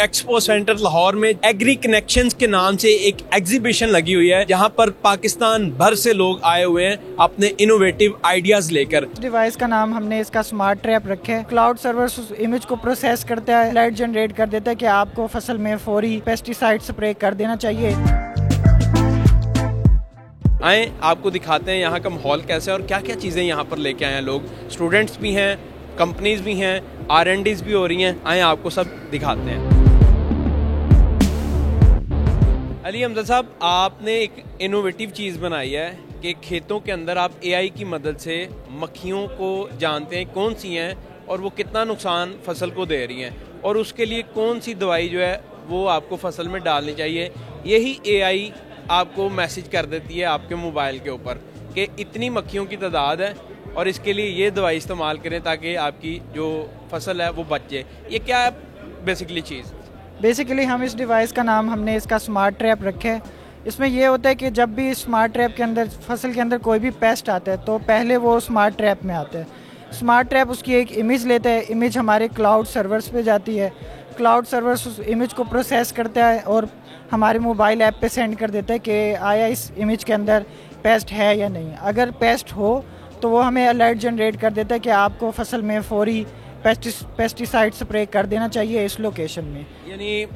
Expo centre Lahore में agree connections के नाम से एक एग्जीबिशन लगी हुई है, जहां पर पाकिस्तान भर से लोग आए हुए हैं अपने इनोवेटिव आइडियाज लेकर। डिवाइस का नाम हमने इसका स्मार्ट ट्रैप रखे है। क्लाउड सर्वर उस इमेज को प्रोसेस करता है, अलर्ट जनरेट कर देता है कि आपको फसल में फौरी पेस्टिसाइड स्प्रे कर देना चाहिए। आए आपको दिखाते हैं यहाँ का माहौल कैसा है और क्या क्या चीज़ें यहाँ पर लेके आए हैं लोग। स्टूडेंट्स भी हैं, कंपनीज भी हैं, R&Ds भी हो रही हैं। आए आपको सब दिखाते हैं। अली हमजा साहब, आपने एक इनोवेटिव चीज़ बनाई है कि खेतों के अंदर आप AI की मदद से मक्खियों को जानते हैं कौन सी हैं और वो कितना नुकसान फसल को दे रही हैं, और उसके लिए कौन सी दवाई जो है वो आपको फसल में डालनी चाहिए। यही AI आपको मैसेज कर देती है आपके मोबाइल के ऊपर कि इतनी मक्खियों की तादाद है और इसके लिए ये दवाई इस्तेमाल करें ताकि आपकी जो फसल है वो बच जाए। ये क्या है बेसिकली चीज़? बेसिकली हम इस डिवाइस का नाम हमने इसका स्मार्ट ट्रैप रखे है। इसमें ये होता है कि जब भी स्मार्ट ट्रैप के अंदर फसल के अंदर कोई भी पेस्ट आता है तो पहले वो स्मार्ट ट्रैप में आता है। स्मार्ट ट्रैप उसकी एक इमेज लेता है, इमेज हमारे क्लाउड सर्वर्स पे जाती है, क्लाउड सर्वर्स उस इमेज को प्रोसेस करता है और हमारे मोबाइल ऐप पे सेंड कर देता है कि आया इस इमेज के अंदर पेस्ट है या नहीं। अगर पेस्ट हो तो वो हमें अलर्ट जनरेट कर देता है कि आपको फसल में फौरी पेस्टिसाइड स्प्रे कर देना चाहिए इस लोकेशन में। यानी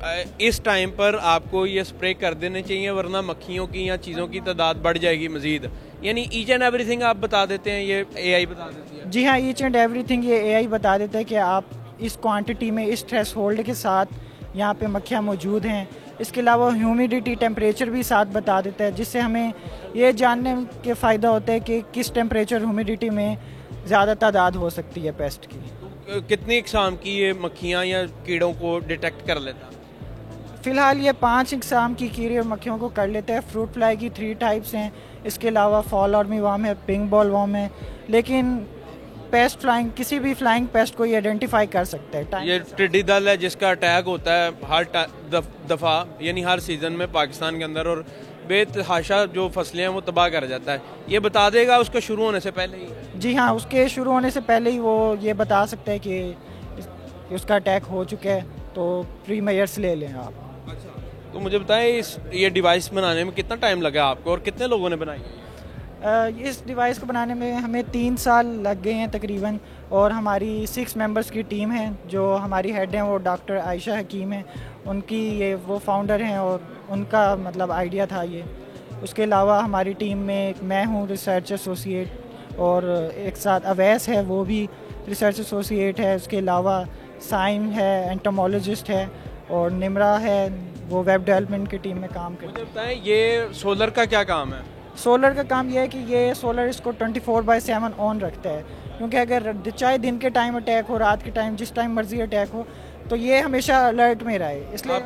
इस टाइम पर आपको ये स्प्रे कर देने चाहिए, वरना मक्खियों की या चीज़ों की तादाद बढ़ जाएगी मज़ीद। यानी ईच एंड एवरीथिंग आप बता देते हैं, ये AI बता देती है? जी हाँ, ईच एंड एवरीथिंग ये AI बता देता है कि आप इस क्वांटिटी में इस थ्रेशोल्ड के साथ यहाँ पे मक्खियाँ मौजूद हैं। इसके अलावा ह्यूमिडिटी टेम्परेचर भी साथ बता देता है, जिससे हमें ये जानने के फ़ायदा होता है कि किस टेम्परेचर ह्यूमिडिटी में ज़्यादा तादाद हो सकती है पेस्ट की। कितनी इकसाम की ये मक्खियाँ या कीड़ों को डिटेक्ट कर लेता है? फ़िलहाल ये 5 इकसाम की कीड़े और मक्खियों को कर लेता है। फ्रूट फ्लाई की 3 टाइप्स हैं। इसके अलावा फॉल आर्मी वर्म है, पिंक बॉल वर्म है। लेकिन पेस्ट फ्लाइंग, किसी भी फ्लाइंग पेस्ट को ये आइडेंटिफाई कर सकता है। ये टिड्डी दल है जिसका अटैक होता है हर दफ़ा, यानी हर सीज़न में पाकिस्तान के अंदर, और बेतहाशा जो फसलें हैं वो तबाह कर जाता है। ये बता देगा उसका शुरू होने से पहले ही? जी हाँ, उसके शुरू होने से पहले ही वो ये बता सकता है कि उसका अटैक हो चुका है, तो प्री मेजर्स ले लें आप। अच्छा, तो मुझे बताएं ये डिवाइस बनाने में कितना टाइम लगा आपको और कितने लोगों ने बनाई? इस डिवाइस को बनाने में हमें 3 साल लग गए हैं तकरीबन, और हमारी 6 मेंबर्स की टीम है। जो हमारी हेड हैं वो डॉक्टर आयशा हकीम है, उनकी ये वो फाउंडर हैं और उनका मतलब आइडिया था ये। उसके अलावा हमारी टीम में मैं हूँ रिसर्च एसोसिएट, और एक साथ अवैस है वो भी रिसर्च एसोसिएट है। उसके अलावा साइम है, एंटोमोलॉजिस्ट है, और निमरा है, वो वेब डेवलपमेंट की टीम में काम करती है। मुझे बताएं ये सोलर का क्या काम है? सोलर का काम यह है कि ये सोलर इसको 24/7 ऑन रखता है, क्योंकि अगर चाहे दिन के टाइम अटैक हो, रात के टाइम, जिस टाइम मर्जी अटैक हो, तो ये हमेशा अलर्ट में रहे। इसलिए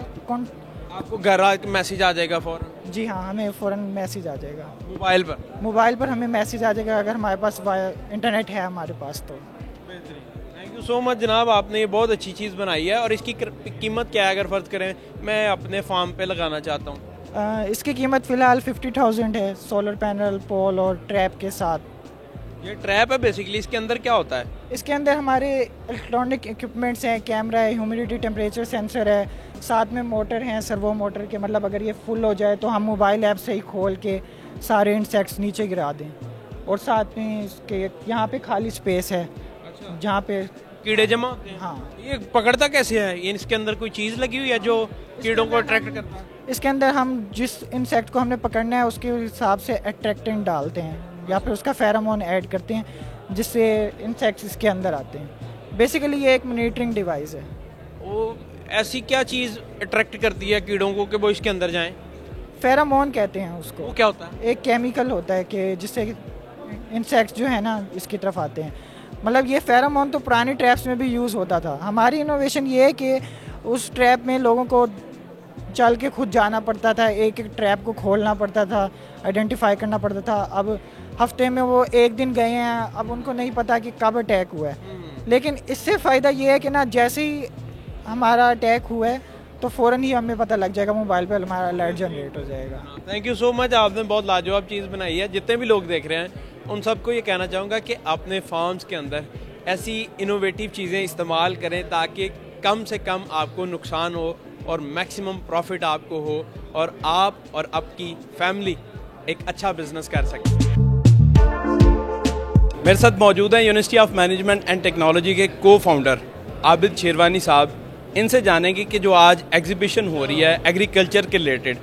आपको घर मैसेज आ जाएगा फ़ौरन? जी हाँ, हमें फ़ौरन मैसेज आ जाएगा मोबाइल पर हमें मैसेज आ जाएगा अगर हमारे पास इंटरनेट है हमारे पास तो। थैंक यू सो मच जनाब, आपने ये बहुत अच्छी चीज़ बनाई है। और इसकी कीमत क्या है अगर फ़र्ज़ करें मैं अपने फार्म पे लगाना चाहता हूँ? इसकी कीमत फ़िलहाल 50,000 है, सोलर पैनल, पोल और ट्रैप के साथ। ये ट्रैप है बेसिकली, इसके अंदर क्या होता है? इसके अंदर हमारे इलेक्ट्रॉनिक इक्विपमेंट्स हैं, कैमरा है, ह्यूमिडिटी टेम्परेचर सेंसर है, साथ में मोटर हैं, सर्वो मोटर के, मतलब अगर ये फुल हो जाए तो हम मोबाइल ऐप से ही खोल के सारे इंसेक्ट्स नीचे गिरा दें। और साथ में इसके यहाँ पे खाली स्पेस है। अच्छा। जहाँ पे कीड़े जमा होते हैं? हाँ। ये पकड़ता कैसे है? ये इसके अंदर कोई चीज़ लगी हुई है जो कीड़ों को अट्रैक्ट करता है? इसके अंदर हम जिस इंसेक्ट को हमने पकड़ना है उसके हिसाब से अट्रैक्टेंट डालते हैं या फिर उसका फेरोमोन ऐड करते हैं, जिससे इंसेक्ट्स इसके अंदर आते हैं। बेसिकली ये एक मॉनिटरिंग डिवाइस है। वो ऐसी क्या चीज़ अट्रैक्ट करती है कीड़ों को कि वो इसके अंदर जाएं? फेरोमोन कहते हैं उसको। वो क्या होता है? एक केमिकल होता है कि जिससे इंसेक्ट्स जो है ना इसकी तरफ आते हैं। मतलब ये फेरोमोन तो पुरानी ट्रैप्स में भी यूज़ होता था। हमारी इनोवेशन ये है कि उस ट्रैप में लोगों को चल के खुद जाना पड़ता था, एक एक ट्रैप को खोलना पड़ता था, आइडेंटिफाई करना पड़ता था। अब हफ्ते में वो एक दिन गए हैं, अब उनको नहीं पता कि कब अटैक हुआ है। लेकिन इससे फ़ायदा ये है कि ना जैसे ही हमारा अटैक हुआ है तो फ़ौरन ही हमें पता लग जाएगा, मोबाइल पे हमारा अलर्ट जनरेट हो जाएगा। थैंक यू सो मच, आपने बहुत लाजवाब चीज़ बनाई है। जितने भी लोग देख रहे हैं उन सबको ये कहना चाहूँगा कि अपने फार्म्स के अंदर ऐसी इनोवेटिव चीज़ें इस्तेमाल करें ताकि कम से कम आपको नुकसान हो اور میکسیمم پروفٹ آپ کو ہو اور آپ اور آپ کی فیملی ایک اچھا بزنس کر سکیں. میرے ساتھ موجود ہیں university of management and technology کے کو فاؤنڈر عابد شیروانی صاحب. ان سے جانیں گے کہ جو آج ایگزیبیشن ہو رہی ہے ایگریکلچر کے ریلیٹڈ,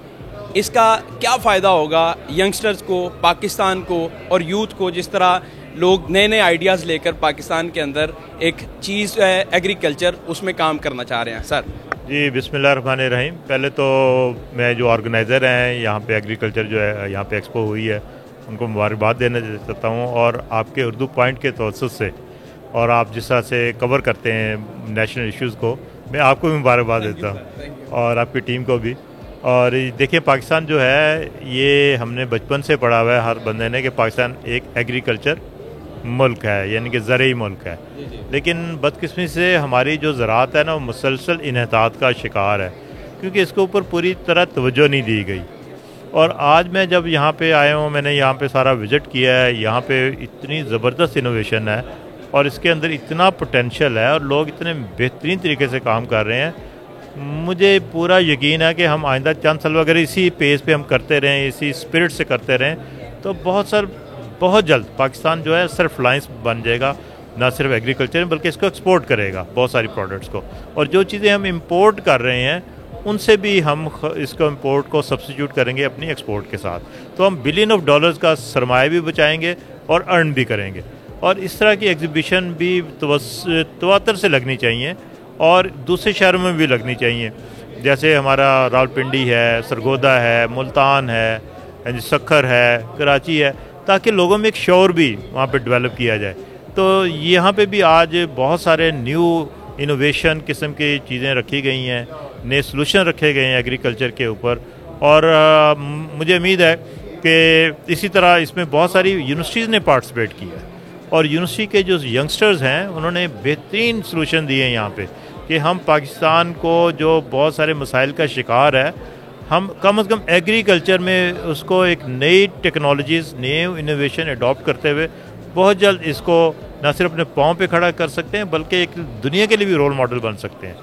اس کا کیا فائدہ ہوگا ینگسٹرز کو, پاکستان کو اور یوتھ کو, جس طرح لوگ نئے نئے آئیڈیاز لے کر پاکستان کے اندر ایک چیز ہے ایگریکلچر, اس میں کام کرنا چاہ رہے ہیں. سر جی بسم اللہ الرحمن الرحیم. پہلے تو میں جو آرگنائزر ہیں یہاں پہ ایگریکلچر جو ہے یہاں پہ ایکسپو ہوئی ہے ان کو مبارکباد دینا چاہتا ہوں, اور آپ کے اردو پوائنٹ کے توسط سے اور آپ جس طرح سے کور کرتے ہیں نیشنل ایشوز کو, میں آپ کو بھی مبارکباد دیتا ہوں اور آپ کی ٹیم کو بھی. اور دیکھیے پاکستان جو ہے یہ ہم نے بچپن سے پڑھا ہوا ہے ہر بندے نے کہ پاکستان ایک ایگریکلچر ملک ہے, یعنی کہ زرعی ملک ہے. لیکن بدقسمتی سے ہماری جو زراعت ہے نا وہ مسلسل انحطاط کا شکار ہے, کیونکہ اس کے اوپر پوری طرح توجہ نہیں دی گئی. اور آج میں جب یہاں پہ آیا ہوں, میں نے یہاں پہ سارا وزٹ کیا ہے, یہاں پہ اتنی زبردست انوویشن ہے اور اس کے اندر اتنا پوٹینشیل ہے اور لوگ اتنے بہترین طریقے سے کام کر رہے ہیں. مجھے پورا یقین ہے کہ ہم آئندہ چند سال اگر اسی پیس پہ ہم کرتے رہیں, اسی اسپرٹ سے کرتے رہیں, تو بہت جلد پاکستان جو ہے صرف لائنس بن جائے گا, نہ صرف ایگریکلچر میں بلکہ اس کو ایکسپورٹ کرے گا بہت ساری پروڈکٹس کو. اور جو چیزیں ہم امپورٹ کر رہے ہیں ان سے بھی ہم اس کو امپورٹ کو سبسٹیٹیوٹ کریں گے اپنی ایکسپورٹ کے ساتھ, تو ہم بلین آف ڈالرز کا سرمایہ بھی بچائیں گے اور ارن بھی کریں گے. اور اس طرح کی ایگزیبیشن بھی تواتر سے لگنی چاہیے اور دوسرے شہروں میں بھی لگنی چاہیے, جیسے ہمارا راولپنڈی ہے, سرگودا ہے, ملتان ہے, سکھر ہے, کراچی ہے, تاکہ لوگوں میں ایک شعور بھی وہاں پہ ڈیولپ کیا جائے. تو یہاں پہ بھی آج بہت سارے نیو انوویشن قسم کی چیزیں رکھی گئی ہیں, نئے سلوشن رکھے گئے ہیں ایگریکلچر کے اوپر. اور مجھے امید ہے کہ اسی طرح اس میں بہت ساری یونیورسٹیز نے پارٹیسپیٹ کیا ہے, اور یونیورسٹی کے جو ینگسٹرز ہیں انہوں نے بہترین سلوشن دیے ہیں یہاں پہ کہ ہم پاکستان کو جو بہت سارے مسائل کا شکار ہے, ہم کم از کم ایگریکلچر میں اس کو ایک نئی ٹیکنالوجیز, نیو انوویشن اڈاپٹ کرتے ہوئے بہت جلد اس کو نہ صرف اپنے پاؤں پہ کھڑا کر سکتے ہیں بلکہ ایک دنیا کے لیے بھی رول ماڈل بن سکتے ہیں.